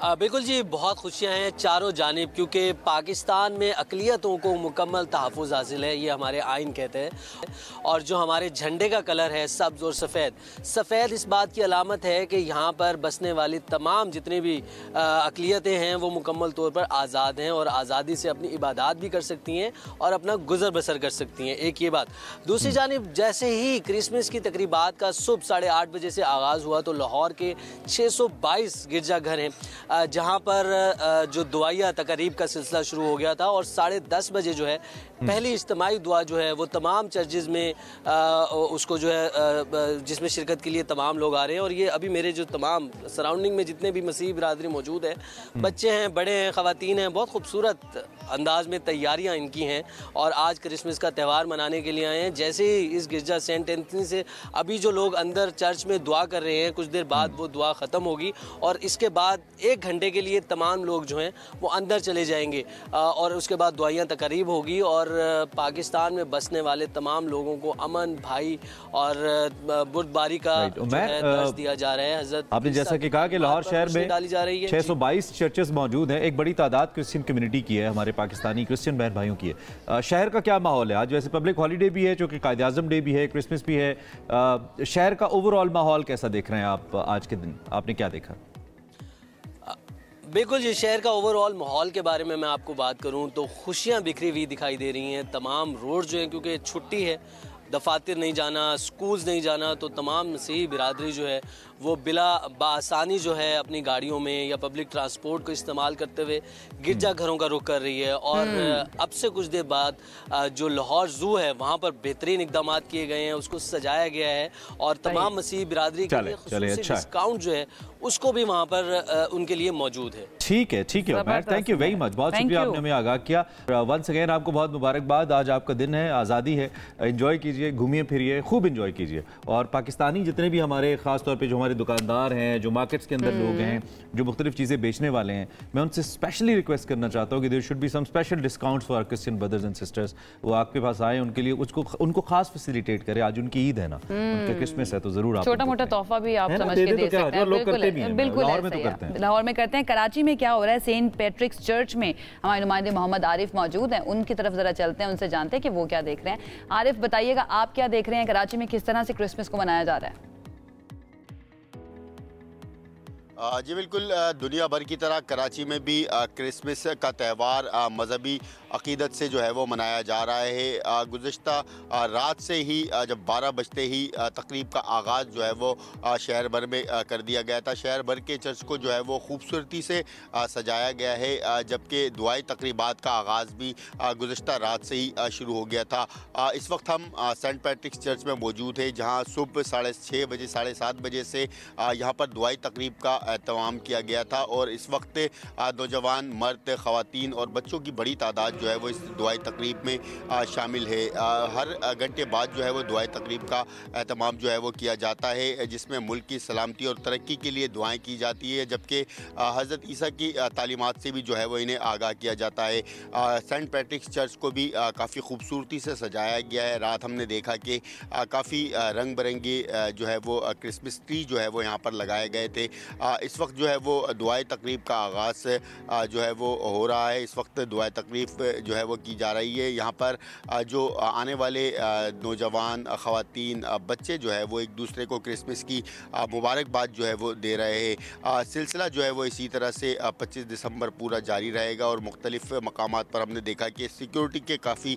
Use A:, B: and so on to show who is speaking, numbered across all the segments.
A: بالکل جی، بہت خوشیاں ہیں چاروں جانب، کیونکہ پاکستان میں اقلیتوں کو مکمل تحفظ حاصل ہے، یہ ہمارے آئین کہتے ہیں۔ اور جو ہمارے جھنڈے کا کلر ہے سبز اور سفید اس بات کی علامت ہے کہ یہاں پر بسنے والی تمام جتنی بھی اقلیتیں ہیں وہ مکمل طور پر آزاد ہیں اور آزادی سے اپنی عبادات بھی کر سکتی ہیں اور اپنا گزر بسر کر سکتی ہیں، ایک یہ بات۔ دوسری جانب جیسے ہی کرسمس کی تقریبات کا صبح 8:30 بجے سے آغاز ہوا تو لاہور کے 622 گرجا گھر ہیں جہاں پر جو دعائیہ تقریب کا سلسلہ شروع ہو گیا تھا، اور 10:30 بجے جو ہے پہلی اجتماعی دعا جو ہے وہ تمام چرچز میں اس کو جو ہے جس میں شرکت کے لیے تمام لوگ آ رہے ہیں۔ اور یہ ابھی میرے جو تمام سراؤنڈنگ میں جتنے بھی مسیحی برادری موجود ہیں، بچے ہیں، بڑے ہیں، خواتین ہیں، بہت خوبصورت انداز میں تیاریاں ان کی ہیں اور آج کرسمس کا تہوار منانے کے لیے آئے ہیں۔ جیسے ہی اس گرجا سینٹ اینتھنی سے ابھی جو لوگ اندر چرچ میں دعا کر رہے ہیں، کچھ دیر بعد وہ دعا ختم ہوگی اور اس کے بعد 1 گھنٹے کے لیے تمام لوگ جو ہیں وہ اندر چلے جائیں گے اور اس کے بعد دعائیاں تقریب ہوگی اور پاکستان میں بسنے والے تمام لوگوں کو امن، بھائی اور بردباری کا درس دیا جا رہا ہے۔ حضرت
B: آپ نے جیسا کہ کہا کہ لاہور شہر میں 622 چرچز موجود ہیں، ایک بڑی تعداد کرسچین کمیونٹی کی ہے، ہمارے پاکستانی کرسچین بہن بھائیوں کی ہے۔ شہر کا کیا ماحول ہے آج؟ ویسے پبلک ہالیڈے بھی ہے، چونکہ قائد اعظم ڈے بھی ہے، کرسمس بھی ہے، شہر کا اوور آل ماحول کیسا دیکھ رہے ہیں آپ آج کے دن؟ آپ نے کیا دیکھا؟
A: بالکل جی، شہر کا اوور آل ماحول کے بارے میں آپ کو بات کروں تو خوشیاں بکھری ہوئی دکھائی دے رہی ہیں۔ تمام روڈ جو ہیں، کیونکہ چھٹی ہے، دفاتر نہیں جانا، سکولز نہیں جانا، تو تمام مسیحی برادری جو ہے وہ بآسانی جو ہے اپنی گاڑیوں میں یا پبلک ٹرانسپورٹ کو استعمال کرتے ہوئے گرجا گھروں کا رخ کر رہی ہے۔ اور اب سے کچھ دیر بعد جو لاہور زو ہے وہاں پر بہترین اقدامات کیے گئے ہیں، اس کو سجایا گیا ہے اور تمام مسیحی برادری کے لیے خصوصی ڈسکاؤنٹ جو ہے اس کو بھی وہاں پر ان کے لیے موجود ہے۔
B: ٹھیک ہے عمیر، تھینک یو ویری مچ، بہت شکریہ آپ نے ہمیں آگاہ کیا۔ ونس اگین آپ کو بہت مبارکباد، آج آپ کا دن ہے، آزادی ہے، انجوائے کیجئے، گھومیے پھریے، خوب انجوائے کیجئے۔ اور پاکستانی جتنے بھی ہمارے خاص طور پہ جو ہمارے دکاندار ہیں، جو مارکیٹس کے اندر لوگ ہیں، جو مختلف چیزیں بیچنے والے ہیں، میں ان سے اسپیشلی ریکویسٹ کرنا چاہتا ہوں کہ there should be some special discounts for Christian brothers and sisters. وہ آپ کے پاس آئیں، ان کے لیے ان کو خاص فیسیلیٹیٹ کرے۔ آج ان کی عید ہے نا، ان کا کرسمس ہے، تو ضرور آپ
C: چھوٹا موٹا تحفہ بھی آپ سمجھ کے دے سکتے ہیں۔ بالکل لاہور میں کرتے ہیں۔ کراچی میں کیا ہو رہا ہے؟ سینٹ پیٹرکس چرچ میں ہمارے نمائندے محمد عارف موجود ہیں، ان کی طرف ذرا چلتے ہیں، ان سے جانتے ہیں کہ وہ کیا دیکھ رہے ہیں۔ عارف بتائیے گا، آپ کیا دیکھ رہے ہیں کراچی میں، کس طرح سے کرسمس کو منایا جا رہا ہے؟
D: جی بالکل، دنیا بھر کی طرح کراچی میں بھی کرسمس کا تہوار مذہبی عقیدت سے جو ہے وہ منایا جا رہا ہے۔ گزشتہ رات سے ہی جب 12 بجتے ہی تقریب کا آغاز جو ہے وہ شہر بھر میں کر دیا گیا تھا۔ شہر بھر کے چرچ کو جو ہے وہ خوبصورتی سے سجایا گیا ہے، جبکہ دعائی تقریبات کا آغاز بھی گزشتہ رات سے ہی شروع ہو گیا تھا۔ اس وقت ہم سینٹ پیٹرکس چرچ میں موجود ہیں، جہاں صبح 6:30 بجے 7:30 بجے سے یہاں پر دعائی تقریب کا اہتمام کیا گیا تھا، اور اس وقت نوجوان، مرد، خواتین اور بچوں کی بڑی تعداد جو ہے وہ اس دعائی تقریب میں شامل ہے۔ ہر گھنٹے بعد جو ہے وہ دعائی تقریب کا اہتمام جو ہے وہ کیا جاتا ہے، جس میں ملک کی سلامتی اور ترقی کے لیے دعائیں کی جاتی ہے، جبکہ حضرت عیسیٰ کی تعلیمات سے بھی جو ہے وہ انہیں آگاہ کیا جاتا ہے۔ سینٹ پیٹرکس چرچ کو بھی کافی خوبصورتی سے سجایا گیا ہے۔ رات ہم نے دیکھا کہ کافی رنگ برنگے جو ہے وہ کرسمس ٹری جو ہے وہ یہاں پر لگائے گئے تھے۔ اس وقت جو ہے وہ دعائے تقریب کا آغاز جو ہے وہ ہو رہا ہے۔ اس وقت دعائے تقریب جو ہے وہ کی جا رہی ہے۔ یہاں پر جو آنے والے نوجوان، خواتین، بچے جو ہے وہ ایک دوسرے کو کرسمس کی مبارکباد جو ہے وہ دے رہے ہیں۔ سلسلہ جو ہے وہ اسی طرح سے 25 دسمبر پورا جاری رہے گا، اور مختلف مقامات پر ہم نے دیکھا کہ سیکیورٹی کے کافی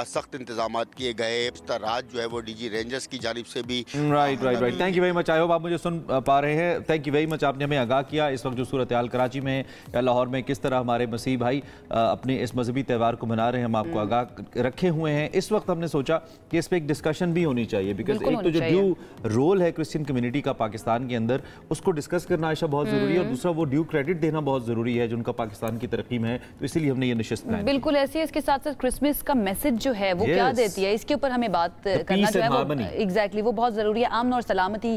D: سخت انتظامات کیے گئے۔ رات جو ہے وہ ڈی جی رینجرز کی جانب سے بھی
B: right thank you very much. I hope آپ مجھے سن پا رہے ہیں۔ تھینک یو ویری مچ، آپ نے ہمیں آگاہ کیا اس وقت جو صورتحال کراچی میں ہے یا لاہور میں، کس طرح ہمارے مسیحی بھائی اپنے اس مذہبی تہوار کو منا رہے ہیں، ہم آپ کو آگاہ رکھے ہوئے ہیں۔ اس وقت ہم نے سوچا کہ اس پہ ایک ڈسکشن بھی ہونی چاہیے، بیکاز ایک تو جو ڈیو رول ہے کرسچین کمیونٹی کا پاکستان کے اندر، اس کو ڈسکس کرنا عائشہ بہت ضروری ہے، اور دوسرا وہ ڈیو کریڈٹ دینا بہت ضروری ہے جو ان کا پاکستان کی ترقی میں ہے، تو اسی لیے ہم نے یہ نشست پلان کی۔
C: بالکل ایسی ہے۔ اس کے ساتھ ساتھ کرسمس کا میسج جو ہے وہ کیا دیتی ہے، اس کے اوپر ہمیں بات کرنا جو ہے وہ ایگزیکٹلی وہ بہت ضروری ہے۔ امن اور سلامتی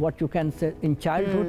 E: what you can say in childhood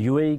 F: UAE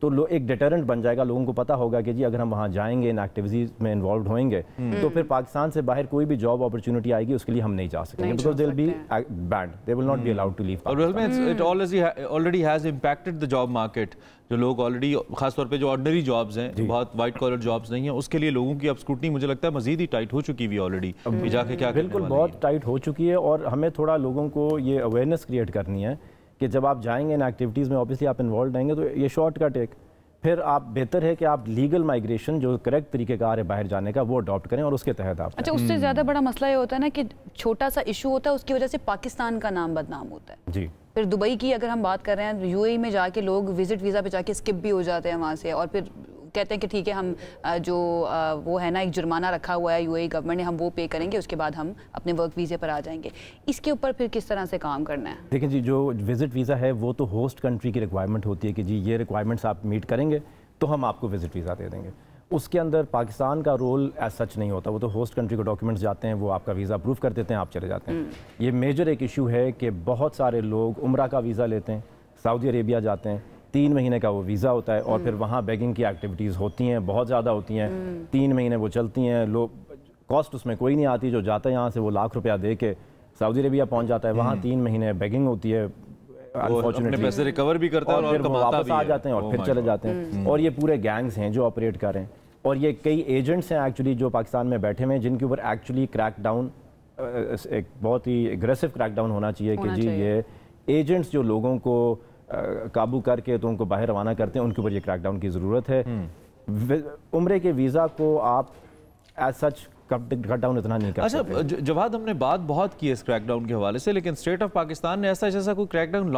F: تو ایک ڈیٹرنٹ بن جائے گا. لوگوں کو پتہ ہوگا کہ جی اگر ہم وہاں جائیں گے ان ایکٹیویٹیز میں انوالوڈ ہوئیں گے تو پھر پاکستان سے باہر کوئی بھی جاب اپرچونٹی آئے گی اس کے لیے ہم نہیں جا سکیں گے, because they will be banned, they will not be allowed to leave.
B: It already has impacted the job market. جو لوگ آلریڈی خاص طور پہ جو آرڈنری جابز ہیں, بہت وائٹ کالر جابز نہیں ہیں, اس کے لیے لوگوں کی اب اسکروٹنی مجھے لگتا ہے مزید ہی ٹائٹ ہو چکی ہوئی آلریڈی. جا کے کیا
F: بالکل بہت ٹائٹ ہو چکی ہے, اور ہمیں تھوڑا لوگوں کو یہ اویئرنیس کریٹ کرنی ہے کہ جب آپ جائیں گے ان ایکٹیویٹیز میں اوبیسلی آپ انوالوڈ رہیں گے تو یہ شارٹ کٹ ایک پھر آپ بہتر ہے کہ آپ لیگل مائگریشن جو کریکٹ طریقہ کار ہے باہر جانے کا وہ اڈاپٹ کریں اور اس کے تحت آپ.
C: اچھا, اس سے زیادہ بڑا مسئلہ یہ ہوتا ہے نا کہ چھوٹا سا ایشو ہوتا ہے اس کی وجہ سے پاکستان کا نام بدنام ہوتا ہے.
F: جی,
C: پھر دبئی کی اگر ہم بات کر رہے ہیں, یو اے ای میں جا کے لوگ وزٹ ویزا پہ جا کے اسکپ بھی ہو جاتے ہیں وہاں سے, اور پھر کہتے ہیں کہ ٹھیک ہے ہم جو وہ ہے نا ایک جرمانہ رکھا ہوا ہے یو اے ای گورنمنٹ نے, ہم وہ پے کریں گے, اس کے بعد ہم اپنے ورک ویزے پر آ جائیں گے. اس کے اوپر پھر کس طرح سے کام کرنا ہے؟
F: دیکھیں جی, جو وزٹ ویزا ہے وہ تو ہوسٹ کنٹری کی ریکوائرمنٹ ہوتی ہے کہ جی یہ ریکوائرمنٹس آپ میٹ کریں گے تو ہم آپ کو وزٹ ویزا دے دیں گے. اس کے اندر پاکستان کا رول ایز سچ نہیں ہوتا, وہ تو ہوسٹ کنٹری کو ڈاکیومنٹس جاتے ہیں, وہ آپ کا ویزا اپروو کر دیتے ہیں, آپ چلے جاتے ہیں. یہ میجر ایک ایشو ہے کہ بہت سارے لوگ عمرہ کا ویزا لیتے ہیں, سعودی عربیہ جاتے ہیں, 3 مہینے کا وہ ویزا ہوتا ہے, اور پھر وہاں بیگنگ کی ایکٹیویٹیز ہوتی ہیں, بہت زیادہ ہوتی ہیں, 3 مہینے وہ چلتی ہیں, لوگ کاسٹ اس میں کوئی نہیں آتی. جو جاتا ہے یہاں سے وہ لاکھ روپیہ دے کے سعودی عربیہ پہنچ جاتا ہے, وہاں 3 مہینے بیگنگ ہوتی ہے,
B: اپنے پیسے ریکور بھی کرتا ہے اور
F: پھر واپس آ جاتے ہیں اور پھر چلے جاتے ہیں. اور یہ پورے گینگز ہیں جو آپریٹ کر رہے ہیں, اور یہ کئی ایجنٹس ہیں ایکچولی جو پاکستان میں بیٹھے ہوئے ہیں جن کے اوپر ایکچولی کریک ڈاؤن, ایک بہت ہی اگریسو کریک ڈاؤن ہونا چاہیے کہ جی یہ ایجنٹس جو لوگوں کو قابو کر کے تو ان کو باہر روانہ کرتے ہیں, ان کے اوپر یہ کریک ڈاؤن کی ضرورت ہے. عمرے کے ویزا کو آپ ایز سچ کٹ ڈاؤن اتنا نہیں کر سکتے.
B: اچھا جواد, ہم نے بات بہت کی ہے اس کریک ڈاؤن کے حوالے سے, لیکن اسٹیٹ آف پاکستان نے ایسا جیسا کوئی کریک ڈاؤن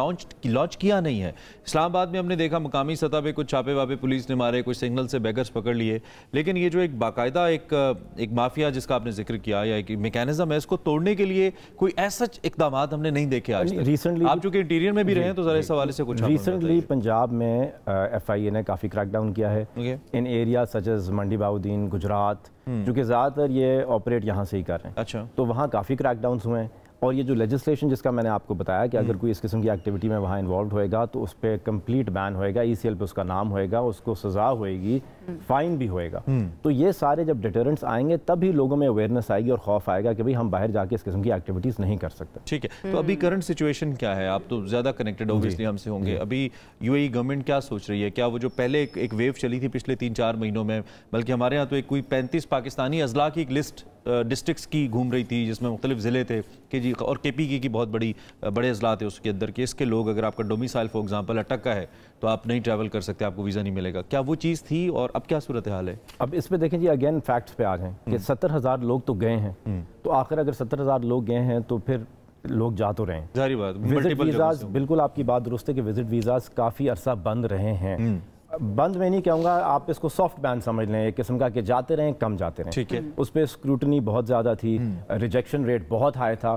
B: لانچ کیا نہیں ہے. اسلام آباد میں ہم نے دیکھا مقامی سطح پہ کچھ چھاپے واپے پولیس نے مارے, کچھ سگنل سے بیگرز پکڑ لیے, لیکن یہ جو ایک باقاعدہ ایک مافیا جس کا آپ نے ذکر کیا یا ایک میکینزم ہے, اس کو توڑنے کے لیے کوئی ایسا اقدامات ہم نے نہیں دیکھے آج تک. ریسنٹلی آپ چونکہ انٹیریئر میں بھی رہے ہیں تو ذرا اس حوالے سے کچھ.
F: ریسنٹلی پنجاب میں ایف آئی اے نے کافی کریک ڈاؤن کیا ہے ان ایریا سچ ایز منڈی باؤدین, گجرات, کیونکہ زیادہ تر یہ آپریٹ یہاں سے ہی کر رہے ہیں.
B: اچھا,
F: تو وہاں کافی کریک ڈاؤنس ہوئے ہیں. اور یہ جو لیجسلیشن جس کا میں نے آپ کو بتایا کہ اگر کوئی اس قسم کی ایکٹیویٹی میں وہاں انوالوڈ ہوئے گا تو اس پہ کمپلیٹ بین ہوئے گا, ای سی ایل پہ اس کا نام ہوئے گا, اس کو سزا ہوئے گی, فائن بھی ہوئے گا. تو یہ سارے جب ڈیٹرنٹس آئیں گے تب ہی لوگوں میں اویئرنیس آئے گی اور خوف آئے گا کہ بھئی ہم باہر جا کے اس قسم کی ایکٹیویٹیز نہیں کر سکتے.
B: ٹھیک ہے, تو ابھی کرنٹ سچویشن کیا ہے؟ آپ تو زیادہ کنیکٹڈ اوبویسلی ہم سے ہوں گے. ابھی یو اے ای گورنمنٹ کیا سوچ رہی ہے؟ کیا وہ جو پہلے ایک ویو چلی تھی پچھلے 3-4 مہینوں میں, بلکہ ہمارے ہاں تو ایک کوئی 35 پاکستانی اضلاع کی ایک لسٹ ڈسٹرکٹس کی گھوم رہی تھی جس میں مختلف ضلع تھے کہ جی, اور کے پی کی بہت بڑے اضلاع تھے اس کے اندر, کہ اس کے لوگ اگر آپ کا ڈومیسائل فار ایگزامپل اٹک کا ہے تو آپ نہیں ٹریول کر سکتے, آپ کو ویزا نہیں ملے گا. کیا وہ چیز تھی اور اب کیا صورتحال ہے؟
F: اب اس پہ دیکھیں جی اگین فیکٹس پہ آ جائیں کہ 70,000 لوگ تو گئے ہیں, تو آخر اگر 70,000 لوگ گئے ہیں تو پھر لوگ جا تو رہے ہیں.
B: ظاہری بات,
F: وزٹ ویزاز, بالکل آپ کی بات درست ہے کہ وزٹ ویزاز کافی عرصہ بند رہے ہیں. بند میں نہیں کہوں گا, آپ اس کو سافٹ بین سمجھ لیں, ایک قسم کا کہ جاتے رہیں کم جاتے رہیں.
B: ٹھیک ہے,
F: اس پہ اسکروٹنی بہت زیادہ تھی, ریجیکشن ریٹ بہت ہائی تھا.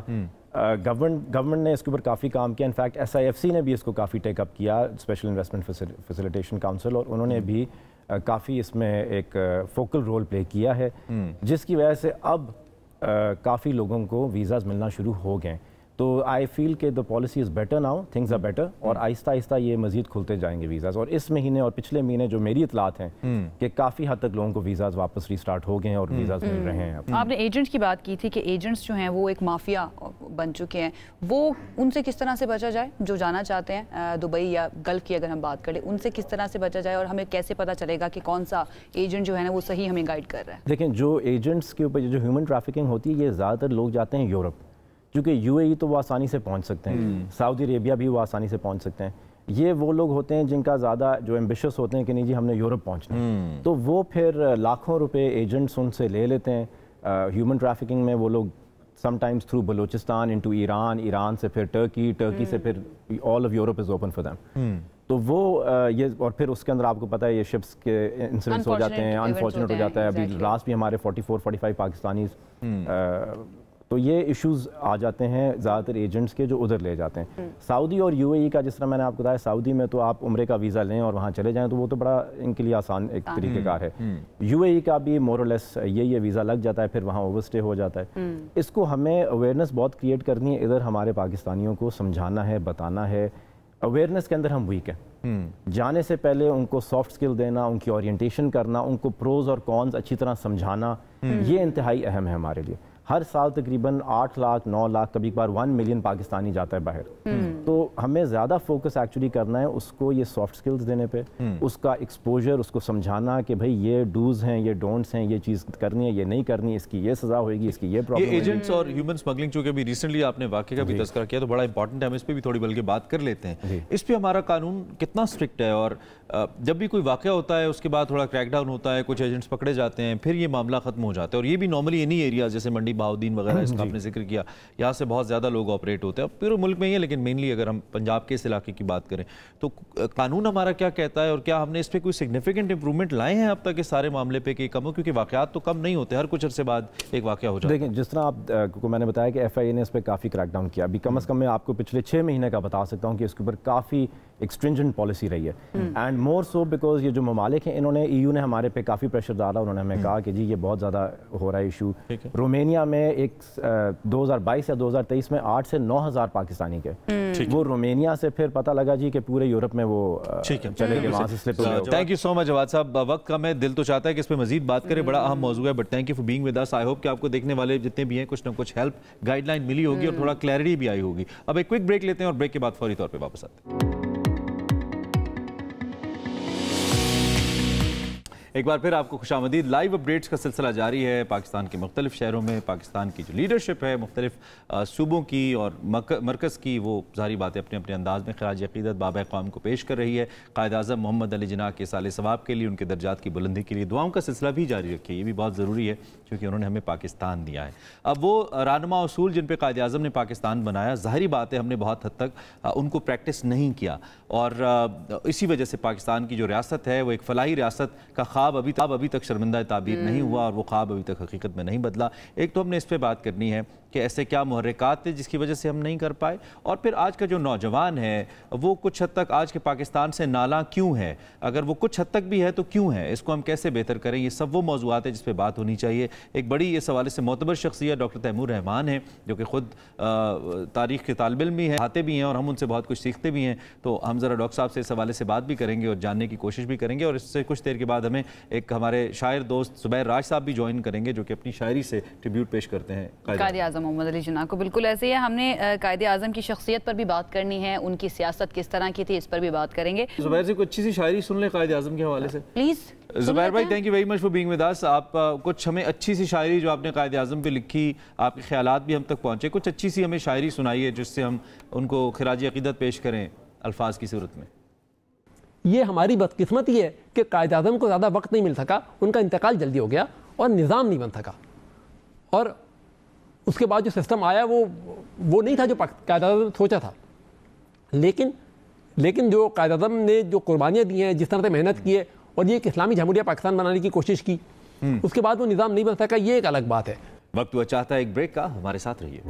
F: گورنمنٹ نے اس کے اوپر کافی کام کیا. In fact S I F C نے بھی اس کو کافی ٹیک اپ کیا, اسپیشل انویسٹمنٹ فیسیلیٹیشن کاؤنسل, اور انہوں نے بھی کافی اس میں ایک فوکل رول پلے کیا ہے, جس کی وجہ سے اب کافی لوگوں کو ویزاز ملنا شروع ہو گئے. تو آئی فیل کہ the policy is better now, things are better, اور آہستہ آہستہ یہ مزید کھلتے جائیں گے ویزاز. اور اس مہینے اور پچھلے مہینے جو میری اطلاعات ہیں کہ کافی حد تک لوگوں کو ویزاز واپس ریسٹارٹ ہو گئے ہیں اور ویزاز مل رہے ہیں.
C: آپ نے ایجنٹس کی بات کی تھی کہ ایجنٹس جو ہیں وہ ایک مافیا بن چکے ہیں, وہ ان سے کس طرح سے بچا جائے جو جانا چاہتے ہیں دبئی یا گلف کی اگر ہم بات کریں, ان سے کس طرح سے بچا جائے, اور ہمیں کیسے پتہ چلے گا کہ کون سا ایجنٹ جو ہے نا وہ صحیح ہمیں گائیڈ کر رہا ہے؟
F: دیکھیں, جو ایجنٹس کے اوپر جو ہیومن ٹریفکنگ ہوتی ہے, یہ زیادہ تر لوگ جاتے ہیں یورپ, کیونکہ یو اے ای تو وہ آسانی سے پہنچ سکتے ہیں, سعودی عربیہ بھی وہ آسانی سے پہنچ سکتے ہیں. یہ وہ لوگ ہوتے ہیں جن کا زیادہ جو ایمبیشس ہوتے ہیں کہ نہیں جی ہم نے یورپ پہنچنا ہے, تو وہ پھر لاکھوں روپے ایجنٹس ان سے لے لیتے ہیں. ہیومن ٹریفکنگ میں وہ لوگ some times through Balochistan into Iran, Iran سے پھر ٹرکی, ٹرکی سے پھر all of Europe is open for them. تو وہ یہ, اور پھر اس کے اندر آپ کو پتہ ہے یہ شپس کے انسیڈنٹس ہو جاتے ہیں, انفارچونیٹ ہو جاتا ہے. ابھی لاسٹ بھی ہمارے 44-45 پاکستانیز, تو یہ ایشوز آ جاتے ہیں زیادہ تر ایجنٹس کے جو ادھر لے جاتے ہیں. سعودی اور یو اے ای کا جس طرح میں نے آپ کو بتایا, سعودی میں تو آپ عمرے کا ویزا لیں اور وہاں چلے جائیں تو وہ تو بڑا ان کے لیے آسان ایک طریقہ کار ہے. یو اے ای کا بھی مور اور لیس یہ ویزا لگ جاتا ہے, پھر وہاں اوور اسٹے ہو جاتا ہے. اس کو ہمیں اویئرنیس بہت کریٹ کرنی ہے ادھر, ہمارے پاکستانیوں کو سمجھانا ہے, بتانا ہے, اویئرنیس کے اندر ہم ویک ہیں. جانے سے پہلے ان کو سافٹ اسکل دینا, ان کی اورینٹیشن کرنا, ان کو پروز اور کونز اچھی طرح سمجھانا, یہ انتہائی اہم ہے ہمارے لیے. ہر سال تقریباً 8 لاکھ 9 لاکھ کبھی کبھار 1 ملین پاکستانی جاتا ہے باہر. تو ہمیں زیادہ فوکس ایکچولی کرنا ہے اس کو یہ سافٹ سکلز دینے پہ, اس کا ایکسپوجر, اس کو سمجھانا کہ بھائی یہ ڈوز ہیں, یہ ڈونٹس ہیں, یہ چیز کرنی ہے, یہ نہیں کرنی, اس کی یہ سزا ہوئے گی, اس کی یہ پرابلم.
B: یہ ایجنٹس اور ہیومن سمگلنگ چونکہ ابھی ریسنٹلی آپ نے واقعے کا بھی تذکرہ کیا تو بڑا امپورٹنٹ ہے, ہم اس پہ بھی تھوڑی بلکہ بات کر لیتے ہیں. اس پہ ہمارا قانون کتنا اسٹرکٹ ہے, اور جب بھی کوئی واقعہ ہوتا ہے اس کے بعد تھوڑا کریک ڈاؤن ہوتا ہے, کچھ ایجنٹس پکڑے جاتے ہیں, پھر یہ معاملہ ختم ہو جاتا ہے. اور یہ بھی نارملی انہی ایریاز جیسے منڈی بہاؤدین وغیرہ اس کا آپ نے ذکر کیا, یہاں سے بہت زیادہ لوگ آپریٹ ہوتے ہیں, پورے ملک میں ہی ہے, لیکن مینلی اگر ہم پنجاب کے اس علاقے کی بات کریں تو قانون ہمارا کیا کہتا ہے, اور کیا ہم نے اس پہ کوئی سگنیفیکنٹ امپرومنٹ لائے ہیں اب تک اس سارے معاملے پہ کہ کم ہو, کیونکہ واقعات تو کم نہیں ہوتے, ہر کچھ عرصے بعد ایک واقعہ ہو جاتا ہے.
F: دیکھیں جس طرح آپ کو میں نے بتایا کہ ایف آئی اے نے اس پہ کافی کریک ڈاؤن کیا, ابھی کم از کم میں آپ کو پچھلے 6 مہینے کا بتا سکتا ہوں کہ اس کے اوپر کافی ایکسٹرنجنٹ پالیسی رہی ہے. اینڈ مور سو بیکاز یہ جو ممالک ہیں انہوں نے ای یو نے ہمارے پہ کافی پریشر ڈالا, انہوں نے ہمیں کہا کہ جی یہ بہت زیادہ ہو رہا ہے ایشو. رومینیا میں ایک 2022 یا 2023 میں 8 سے 9 ہزار پاکستانی کے, وہ رومینیا سے پھر پتہ لگا جی کہ پورے یورپ میں وہ چلے گئے, وہاں سے سلپ ہو گئے.
B: تھینک یو سو مچ جواد صاحب, وقت کم ہے, دل تو چاہتا ہے کہ اس پہ مزید بات کریں, بڑا اہم موضوع ہے, but thank you for being with us. I hope کہ آپ کو دیکھنے والے جتنے بھی ہیں کچھ نہ کچھ ہیلپ گائیڈ لائن ملی ہوگی اور تھوڑا کلیئرٹی بھی آئی ہوگی. اب ایک کوئک بریک لیتے ہیں اور بریک کے بعد فوری طور پہ واپس آتے ہیں. ایک بار پھر آپ کو خوش آمدید. لائیو اپڈیٹس کا سلسلہ جاری ہے پاکستان کے مختلف شہروں میں. پاکستان کی جو لیڈرشپ ہے مختلف صوبوں کی اور مرکز کی, وہ ظاہری باتیں اپنے اپنے انداز میں خراج عقیدت بابا قوم کو پیش کر رہی ہے. قائد اعظم محمد علی جناح کے سال ثواب کے لیے, ان کے درجات کی بلندی کے لیے دعاؤں کا سلسلہ بھی جاری رکھے, یہ بھی بہت ضروری ہے کیونکہ انہوں نے ہمیں پاکستان دیا ہے. اب وہ رہنما اصول جن پہ قائد اعظم نے پاکستان بنایا, ظاہری بات ہے ہم نے بہت حد تک ان کو پریکٹس نہیں کیا, اور اسی وجہ سے پاکستان کی جو ریاست ہے وہ ایک فلاحی ریاست کا خواب ابھی تک شرمندہ تعبیر نہیں ہوا, اور وہ خواب ابھی تک حقیقت میں نہیں بدلا. ایک تو ہم نے اس پہ بات کرنی ہے کہ ایسے کیا محرکات تھے جس کی وجہ سے ہم نہیں کر پائے, اور پھر آج کا جو نوجوان ہے وہ کچھ حد تک آج کے پاکستان سے نالاں کیوں ہے, اگر وہ کچھ حد تک بھی ہے تو کیوں ہے, اس کو ہم کیسے بہتر کریں. یہ سب وہ موضوعات ہیں جس پہ بات ہونی چاہیے. ایک بڑی اس حوالے سے معتبر شخصیت ڈاکٹر تیمور رحمان ہیں جو کہ خود تاریخ کے طالب علم بھی ہیں, آتے بھی ہیں, اور ہم ان سے بہت کچھ سیکھتے بھی ہیں. تو ہم ذرا ڈاکٹر صاحب سے اس حوالے سے بات بھی کریں گے اور جاننے کی کوشش بھی کریں گے, اور اس سے کچھ دیر کے بعد ہمیں ایک ہمارے شاعر دوست زبیر راج صاحب بھی جوائن کریں گے جو کہ اپنی شاعری سے ٹریبیوٹ پیش کرتے ہیں
C: قائد اعظم محمد علی جناح کو. بالکل ایسے ہی ہے, ہم نے قائد اعظم کی شخصیت پر بھی بات کرنی ہے, ان کی سیاست کس طرح کی تھی اس پر بھی بات کریں گے.
B: زبیر سے کوئی اچھی سی شاعری سن لیں قائد اعظم کے حوالے سے
C: پلیز.
B: زبیر بھائی thank you very much for being with us. آپ کچھ ہمیں اچھی سی شاعری جو آپ نے قائد اعظم پہ لکھی, آپ کے خیالات بھی ہم تک پہنچے, کچھ اچھی سی ہمیں شاعری سنائیے جس سے ہم ان کو خراج عقیدت پیش کریں الفاظ کی صورت میں.
G: یہ ہماری بدقسمتی ہے کہ قائد اعظم کو زیادہ وقت نہیں مل سکا, ان کا انتقال جلدی ہو گیا اور نظام نہیں بن سکا, اور اس کے بعد جو سسٹم آیا وہ نہیں تھا جو قائد اعظم نے سوچا تھا. لیکن جو قائد اعظم نے جو قربانیاں دی ہیں, جس طرح سے محنت کی ہے, اور یہ ایک اسلامی جمہوریہ پاکستان بنانے کی کوشش کی, اس کے بعد وہ نظام نہیں بن سکا, یہ ایک الگ بات ہے.
B: وقت ہوا چاہتا ہے ایک بریک کا, ہمارے ساتھ رہیے.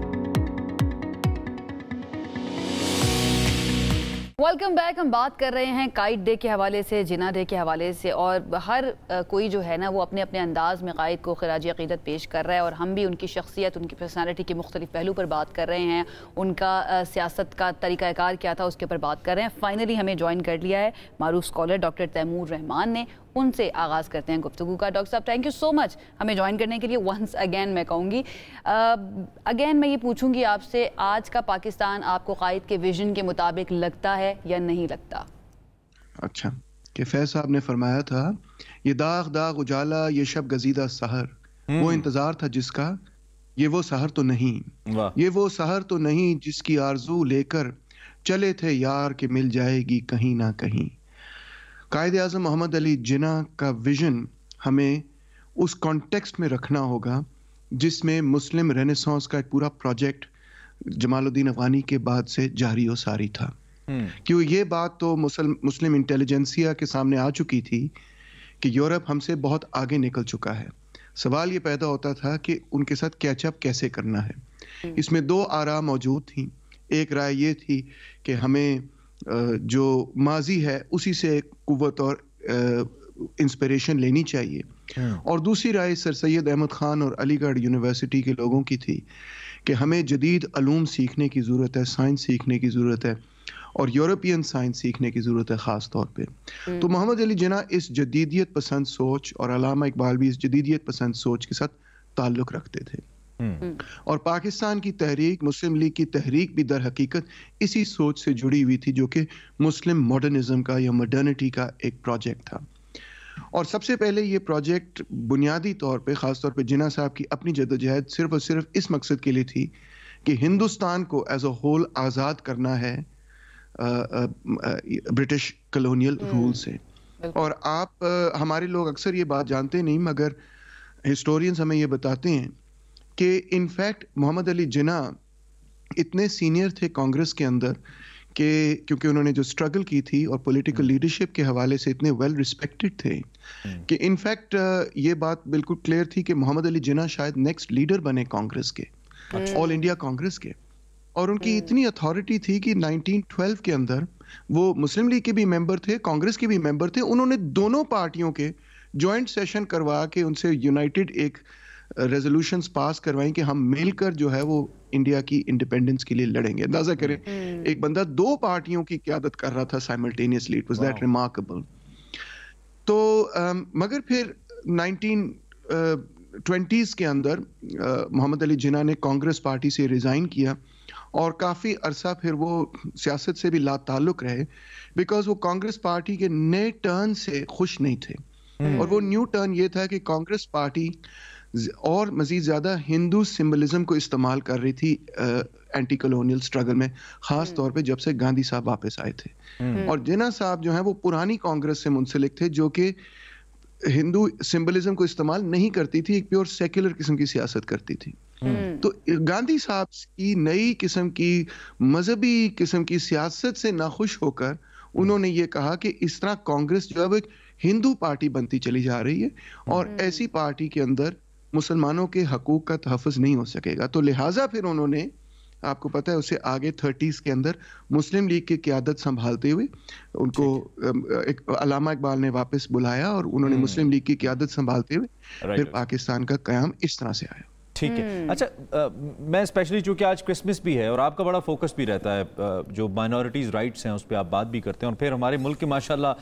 C: Welcome back. ہم بات کر رہے ہیں قائد ڈے کے حوالے سے, جناح ڈے کے حوالے سے, اور ہر کوئی جو ہے نا وہ اپنے اپنے انداز میں قائد کو خراج عقیدت پیش کر رہا ہے, اور ہم بھی ان کی شخصیت, ان کی پرسنالٹی کے مختلف پہلو پر بات کر رہے ہیں, ان کا سیاست کا طریقہ کار کیا تھا اس کے اوپر بات کر رہے ہیں. فائنلی ہمیں جوائن کر لیا ہے معروف اسکالر ڈاکٹر تیمور رحمان نے, ان سے آغاز کرتے ہیں گفتگو کا. ڈاکٹر صاحب تھینک یو سو مچ ہمیں جوائن کرنے کے لیے. ونس اگین میں کہوں گی, اگین میں یہ پوچھوں گی آپ سے, آج کا پاکستان آپ کو قائد کے ویژن کے مطابق لگتا ہے یا نہیں لگتا؟
H: اچھا, کہ فیض صاحب نے فرمایا تھا یہ داغ داغ اجالا یہ شب گزیدہ سحر, وہ انتظار تھا جس کا, یہ وہ سحر تو نہیں, یہ وہ سحر تو نہیں جس کی آرزو لے کر چلے تھے یار کہ مل جائے گی کہیں نہ کہیں. قائد اعظم محمد علی جناح کا ویژن ہمیں اس کانٹیکسٹ میں رکھنا ہوگا جس میں مسلم رینیسانس کا ایک پورا پروجیکٹ جمال الدین افغانی کے بعد سے جاری و ساری تھا. کیوں یہ بات تو مسلم انٹیلیجنسیا کے سامنے آ چکی تھی کہ یورپ ہم سے بہت آگے نکل چکا ہے. سوال یہ پیدا ہوتا تھا کہ ان کے ساتھ کیچ اپ کیسے کرنا ہے. اس میں دو آراء موجود تھیں. ایک رائے یہ تھی کہ ہمیں جو ماضی ہے اسی سے قوت اور انسپریشن لینی چاہیے, اور دوسری رائے سر سید احمد خان اور علی گڑھ یونیورسٹی کے لوگوں کی تھی کہ ہمیں جدید علوم سیکھنے کی ضرورت ہے، سائنس سیکھنے کی ضرورت ہے، اور یورپین سائنس سیکھنے کی ضرورت ہے خاص طور پہ. تو محمد علی جناح اس جدیدیت پسند سوچ، اور علامہ اقبال بھی اس جدیدیت پسند سوچ کے ساتھ تعلق رکھتے تھے. اور پاکستان کی تحریک، مسلم لیگ کی تحریک بھی در حقیقت اسی سوچ سے جڑی ہوئی تھی، جو کہ مسلم ماڈرنزم کا یا ماڈرنٹی کا ایک پروجیکٹ تھا. اور سب سے پہلے یہ پروجیکٹ بنیادی طور پہ، خاص طور پہ جناح صاحب کی اپنی جدوجہد صرف اور صرف اس مقصد کے لیے تھی کہ ہندوستان کو ایز اے ہول آزاد کرنا ہے برٹش کلونیل رول سے. اور آپ ہمارے لوگ اکثر یہ بات جانتے نہیں، مگر ہسٹورینز ہمیں یہ بتاتے ہیں کہ انفیکٹ محمد علی جناح اتنے سینئر تھے کانگریس کے اندر کہ کیونکہ انہوں نے جو سٹرگل کی تھی اور پولیٹیکل لیڈرشپ کے حوالے سے اتنے ویل ریسپیکٹڈ تھے کہ انفیکٹ یہ بات بالکل کلیئر تھی کہ محمد علی جناح شاید نیکسٹ لیڈر بنے کانگریس کے، آل انڈیا کانگریس کے. اور ان کی اتنی اتھارٹی تھی کہ 1912 کے اندر وہ مسلم لیگ کے بھی ممبر تھے، کانگریس کے بھی ممبر تھے. انہوں نے دونوں پارٹیوں کے جوائنٹ سیشن کروا کے ان سے یونائٹڈ ایک ریزولوشنز پاس کروائیں کہ ہم مل کر جو ہے وہ انڈیا کی انڈیپینڈنس کے لیے لڑیں گے. اندازہ کریں ایک بندہ دو پارٹیوں کی قیادت کر رہا تھا simultaneously. It was that remarkable. تو مگر پھر 1920s کے اندر محمد علی جناح نے کانگریس پارٹی سے ریزائن کیا اور کافی عرصہ پھر وہ سیاست سے بھی لا تعلق رہے، بیکاز وہ کانگریس پارٹی کے نئے ٹرن سے خوش نہیں تھے. اور وہ نیو ٹرن یہ تھا کہ کانگریس پارٹی اور مزید زیادہ ہندو سمبلزم کو استعمال کر رہی تھی اینٹی کلونیل سٹرگل میں، خاص طور پہ جب سے گاندھی صاحب واپس آئے تھے. اور جناح صاحب جو ہیں وہ پرانی کانگریس سے منسلک تھے جو کہ ہندو سمبلزم کو استعمال نہیں کرتی تھی، ایک پیور سیکولر قسم کی سیاست کرتی تھی. تو گاندھی صاحب کی نئی قسم کی مذہبی قسم کی سیاست سے ناخوش ہو کر انہوں نے یہ کہا کہ اس طرح کانگریس جو ہے وہ ایک ہندو پارٹی بنتی چلی جا رہی ہے اور ایسی پارٹی کے اندر مسلمانوں کے حقوق کا تحفظ نہیں ہو سکے گا. تو لہٰذا پھر انہوں نے، آپ کو پتہ ہے اسے آگے 30s کے اندر مسلم لیگ کی قیادت سنبھالتے ہوئے ان کو علامہ اقبال نے واپس بلایا اور انہوں نے مسلم لیگ کی قیادت سنبھالتے ہوئے پھر پاکستان کا قیام اس طرح سے آیا.
B: ٹھیک ہے. اچھا میں اسپیشلی چونکہ آج کرسمس بھی ہے اور آپ کا بڑا فوکس بھی رہتا ہے جو مائنورٹیز رائٹس ہیں اس پہ آپ بات بھی کرتے ہیں، اور پھر ہمارے ملک کے ماشاءاللہ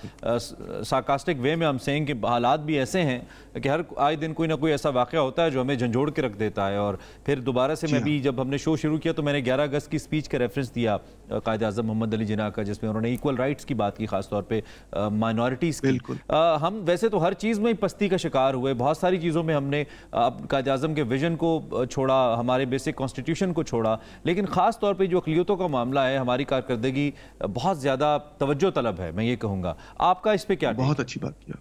B: سارکاسٹک وے میں ہم سینگ کہ حالات بھی ایسے ہیں کہ ہر آئے دن کوئی نہ کوئی ایسا واقعہ ہوتا ہے جو ہمیں جھنجھوڑ کے رکھ دیتا ہے. اور پھر دوبارہ سے میں بھی جب ہم نے شو شروع کیا تو میں نے 11 اگست کی اسپیچ کا ریفرنس دیا قائد اعظم محمد علی جناح کا، جس میں انہوں نے ایکول رائٹس کی بات کی، خاص طور پہ مائنورٹیز کی. ہم ویسے تو ہر چیز میں پستی کا شکار ہوئے، بہت ساری چیزوں میں ہم نے قائد اعظم کے ویژن کو چھوڑا، ہمارے بیسک کانسٹیٹیوشن کو چھوڑا، لیکن خاص طور پہ جو اقلیتوں کا معاملہ ہے ہماری کارکردگی بہت زیادہ توجہ طلب ہے، میں یہ کہوں گا. آپ کا اس پہ کیا؟
H: بہت اچھی بات کیا،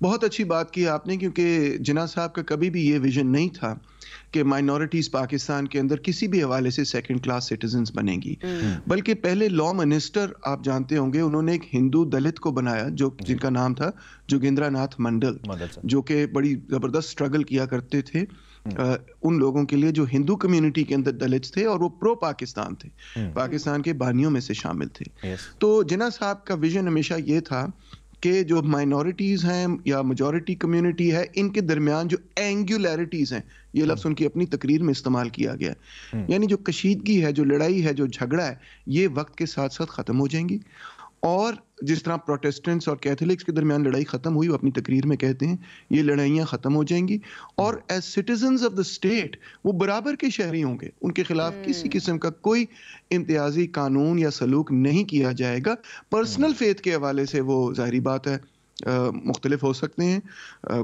H: بہت اچھی بات کی آپ نے، کیونکہ جناح صاحب کا کبھی بھی یہ ویژن نہیں تھا کہ مائنورٹیز پاکستان کے اندر کسی بھی حوالے سے سیکنڈ کلاس سٹیزنز بنیں گی، بلکہ پہلے لا منسٹر آپ جانتے ہوں گے انہوں نے ایک ہندو دلت کو بنایا جو جن کا نام تھا جوگیندرا ناتھ منڈل، جو کہ بڑی زبردست سٹرگل کیا کرتے تھے ان لوگوں کے لیے جو ہندو کمیونٹی کے اندر دلتس تھے اور وہ پرو پاکستان تھے، پاکستان کے بانیوں میں سے شامل تھے. تو جناح صاحب کا ویژن ہمیشہ یہ تھا کہ جو مائنورٹیز ہیں یا میجورٹی کمیونٹی ہے ان کے درمیان جو اینگولیرٹیز ہیں، یہ لفظ ان کی اپنی تقریر میں استعمال کیا گیا، یعنی جو کشیدگی ہے، جو لڑائی ہے، جو جھگڑا ہے، یہ وقت کے ساتھ ساتھ ختم ہو جائیں گی. اور جس طرح پروٹیسٹنٹس اور کیتھولکس کے درمیان لڑائی ختم ہوئی، وہ اپنی تقریر میں کہتے ہیں یہ لڑائیاں ختم ہو جائیں گی، اور as citizens of the state وہ برابر کے شہری ہوں گے، ان کے خلاف کسی قسم کا کوئی امتیازی قانون یا سلوک نہیں کیا جائے گا. پرسنل فیتھ کے حوالے سے وہ ظاہری بات ہے مختلف ہو سکتے ہیں،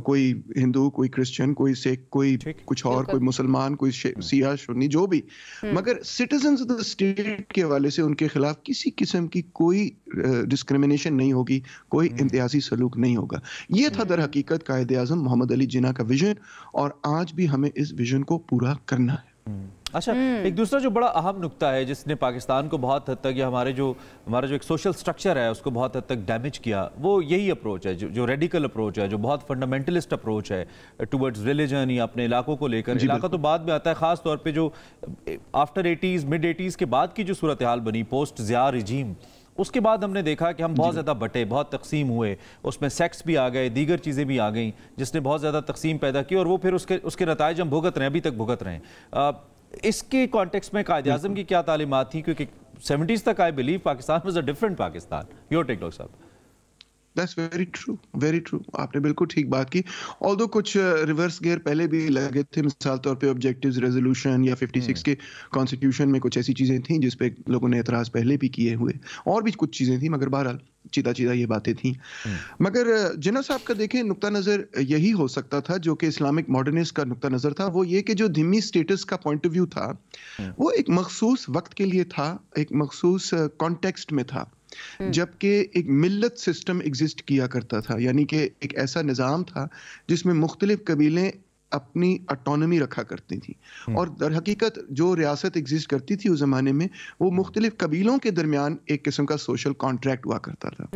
H: کوئی ہندو، کوئی کرسچن، کوئی سکھ، کوئی کچھ اور، کوئی مسلمان، کوئی سیاہ، سنی، جو بھی، مگر سٹیزنز آف دا اسٹیٹ کے حوالے سے ان کے خلاف کسی قسم کی کوئی ڈسکریمنیشن نہیں ہوگی، کوئی امتیازی سلوک نہیں ہوگا. یہ تھا در حقیقت قائد اعظم محمد علی جناح کا ویژن، اور آج بھی ہمیں اس ویژن کو پورا کرنا ہے.
B: اچھا، ایک دوسرا جو بڑا اہم نکتہ ہے جس نے پاکستان کو بہت حد تک، یا ہمارا جو ایک سوشل سٹرکچر ہے اس کو بہت حد تک ڈیمیج کیا، وہ یہی اپروچ ہے جو ریڈیکل اپروچ ہے، جو بہت فنڈامنٹلسٹ اپروچ ہے ٹورڈز ریلیجن یا اپنے علاقوں کو لے کر. علاقہ تو بعد میں آتا ہے، خاص طور پہ جو آفٹر 80s مڈ 80s کے بعد کی جو صورتحال بنی پوسٹ ضیاء رجیم، اس کے بعد ہم نے دیکھا کہ ہم بہت زیادہ بٹے، بہت تقسیم ہوئے، اس میں سیکس بھی آ گئے، دیگر چیزیں بھی آ گئیں جس نے بہت زیادہ تقسیم پیدا کی، اور وہ پھر اس کے نتائج ہم بھگت رہے ہیں، ابھی تک بھگت رہے ہیں. اس کے کانٹیکسٹ میں قائد اعظم کی کیا تعلیمات تھیں؟ کیونکہ 70s تک I believe Pakistan was a different Pakistan. Your take doctor صاحب.
H: That's very true, very true. آپ نے بالکل ٹھیک بات کی. although کچھ ریورس گیئر پہلے بھی لگے تھے، مثال طور پہ آبجیکٹیوز ریزولوشن یا 56 کے کانسٹیٹیوشن میں کچھ ایسی چیزیں تھیں جس پہ لوگوں نے اعتراض پہلے بھی کیے ہوئے، اور بھی کچھ چیزیں تھیں، مگر بہرحال چیدہ یہ باتیں تھیں. مگر جناح صاحب کا دیکھیں نقطہ نظر یہی ہو سکتا تھا جو کہ اسلامک ماڈرنسٹ کا نقطہ نظر تھا، وہ یہ کہ جو دھمی سٹیٹس کا پوائنٹ آف ویو تھا وہ ایک مخصوص وقت کے لیے تھا، ایک مخصوص کانٹیکسٹ میں تھا، جبکہ ایک ملت سسٹم ایگزسٹ کیا کرتا تھا، یعنی کہ ایک ایسا نظام تھا جس میں مختلف قبیلیں اپنی اٹانومی رکھا کرتی تھیں، اور در حقیقت جو ریاست ایگزسٹ کرتی تھی اس زمانے میں وہ مختلف قبیلوں کے درمیان ایک قسم کا سوشل کانٹریکٹ ہوا کرتا تھا.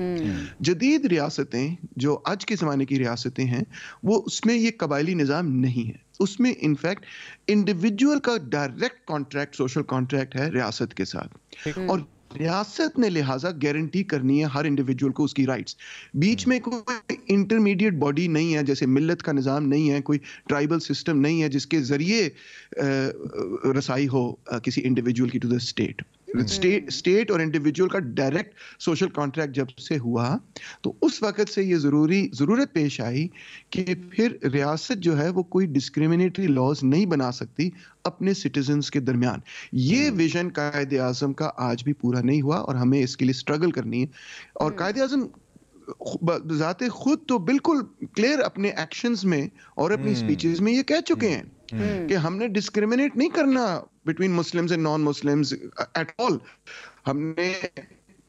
H: جدید ریاستیں جو آج کے زمانے کی ریاستیں ہیں وہ اس میں یہ قبائلی نظام نہیں ہے، اس میں انفیکٹ انڈیویجول کا ڈائریکٹ کانٹریکٹ، سوشل کانٹریکٹ ہے ریاست کے ساتھ، اور ریاست نے لہٰذا گارنٹی کرنی ہے ہر انڈیویجول کو اس کی رائٹس. بیچ میں کوئی انٹرمیڈیٹ باڈی نہیں ہے، جیسے ملت کا نظام نہیں ہے، کوئی ٹرائبل سسٹم نہیں ہے جس کے ذریعے رسائی ہو کسی انڈیویجول کی ٹو دا اسٹیٹ. اسٹیٹ اور انڈیویجول کا ڈائریکٹ سوشل کانٹریکٹ جب سے ہوا تو اس وقت سے یہ ضرورت پیش آئی کہ پھر ریاست جو ہے وہ کوئی ڈسکریمنیٹری لاز نہیں بنا سکتی اپنے سٹیزنز کے درمیان. یہ ویژن قائد اعظم کا آج بھی پورا نہیں ہوا اور ہمیں اس کے لیے اسٹرگل کرنی ہے. اور قائد اعظم ذات خود تو بالکل کلیئر اپنے ایکشنز میں اور اپنی سپیچز میں یہ کہہ چکے ہیں کہ ہم نے ڈسکریمنیٹ نہیں کرنا between Muslims and non Muslims at all. ہم نے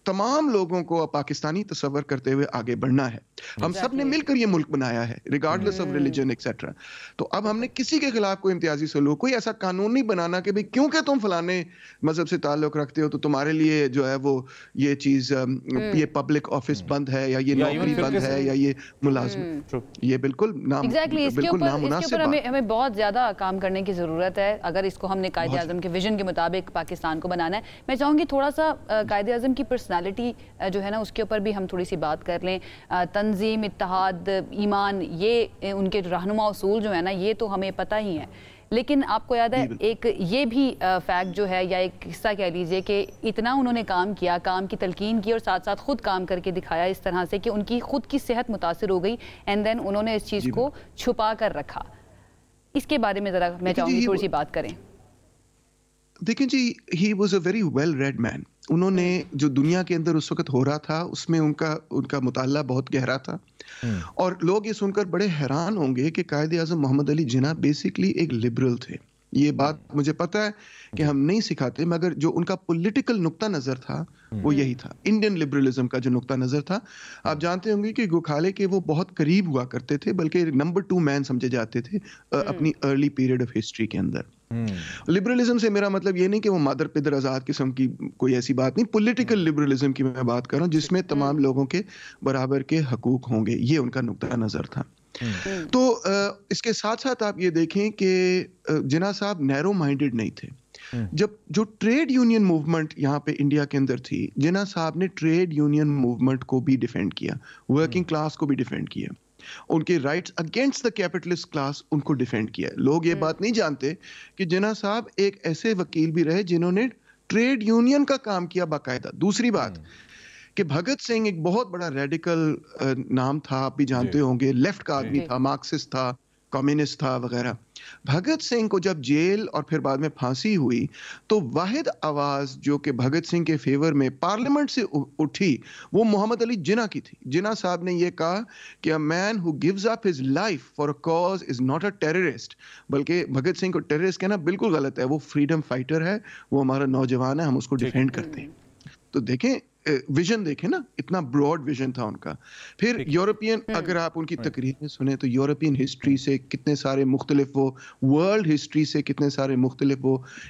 H: تمام لوگوں کو پاکستانی تصور کرتے ہوئے آگے بڑھنا ہے. ہم سب نے مل کر یہ ملک بنایا ہے ریگارڈلیس آف ریلیجن ایکسیٹرا. تو اب ہم نے کسی کے خلاف کوئی امتیازی سلوک، کوئی ایسا قانون نہیں بنانا کہ بھئی کیونکہ تم فلانے مذہب سے تعلق رکھتے ہو تو تمہارے لیے جو ہے وہ یہ چیز یہ پبلک آفس بند ہے یا یہ نوکری بند ہے یا یہ ملازم. یہ بالکل
C: نامناسب. ہمیں بہت زیادہ کام کرنے کی ضرورت ہے اگر اس کو ہم نے قائد اعظم کے ویژن کے مطابق پاکستان کو بنانا ہے. میں چاہوں گی تھوڑا سا قائد اعظم کی پرسنالٹی جو ہے نا اس کے اوپر بھی ہم تھوڑی سی بات کر لیں. تنظیم، اتحاد، ایمان، یہ ان کے رہنما اصول جو ہے نا یہ تو ہمیں پتہ ہی ہے، لیکن آپ کو یاد ہے ایک یہ بھی فیکٹ جو ہے یا ایک قصہ کہہ لیجئے کہ اتنا انہوں نے کام کیا، کام کی تلقین کی اور ساتھ ساتھ خود کام کر کے دکھایا اس طرح سے کہ ان کی خود کی صحت متاثر ہو گئی اینڈ دین انہوں نے اس چیز کو چھپا کر رکھا. اس کے بارے میں ذرا میں چاہوں گی تھوڑی سی بات کریں.
H: دیکھیں جی، he was a very well read man. انہوں نے جو دنیا کے اندر اس وقت ہو رہا تھا اس میں ان کا مطالعہ بہت گہرا تھا، اور لوگ یہ سن کر بڑے حیران ہوں گے کہ قائد اعظم محمد علی جناح بیسکلی ایک لبرل تھے. یہ بات مجھے پتا ہے کہ ہم نہیں سکھاتے، مگر جو ان کا پولیٹیکل نقطہ نظر تھا وہ یہی تھا. انڈین لبرلزم کا جو نقطہ نظر تھا، آپ جانتے ہوں گے کہ گوکھالے کے وہ بہت قریب ہوا کرتے تھے، بلکہ نمبر 2 مین سمجھے جاتے تھے اپنی ارلی پیریڈ آف ہسٹری کے اندر. لبرلزم سے میرا مطلب یہ نہیں کہ وہ مادر پدر آزاد قسم کی کوئی ایسی بات نہیں، پولیٹیکل لبرلزم کی میں بات کر رہا ہوں جس میں تمام لوگوں کے برابر کے حقوق ہوں گے. یہ ان کا نقطہ نظر تھا. تو اس کے ساتھ ساتھ آپ یہ دیکھیں کہ جناح صاحب نیرو مائنڈڈ نہیں تھے. جب جو ٹریڈ یونین موومنٹ یہاں پہ انڈیا کے اندر تھی، جناح صاحب نے ٹریڈ یونین موومنٹ کو بھی ڈیفینڈ کیا، ورکنگ کلاس کو بھی ڈیفینڈ کیا، ان کے rights against the capitalist class ان کو ڈیفینڈ کیا. لوگ یہ بات نہیں جانتے کہ جناح صاحب ایک ایسے وکیل بھی رہے جنہوں نے ٹریڈ یونین کا کام کیا باقاعدہ. دوسری بات کہ بھگت سنگھ ایک بہت بڑا ریڈیکل نام تھا، آپ بھی جانتے ہوں گے، لیفٹ کا آدمی تھا، مارکسسٹ تھا، کمیونسٹ تھا وغیرہ. بھگت سنگھ کو جب جیل اور پھر بعد میں پھانسی ہوئی تو واحد آواز جو کہ بھگت سنگھ کے فیور میں پارلیمنٹ سے اٹھی وہ محمد علی جناح کی تھی. جناح صاحب نے یہ کہا کہ a man who gives up his life for a cause is not a terrorist. بلکہ بھگت سنگھ کو ٹیررسٹ کہنا بالکل غلط ہے، وہ فریڈم فائٹر ہے، وہ ہمارا نوجوان ہے، ہم اس کو ڈیفینڈ کرتے ہیں. تو دیکھیں ویژن دیکھیں نا، اتنا براڈ ویژن تھا ان کا. پھر یورپین، اگر آپ ان کی تقریریں سنیں تو یورپین ہسٹری سے کتنے سارے مختلف، وہ ورلڈ ہسٹری سے کتنے سارے مختلف وہ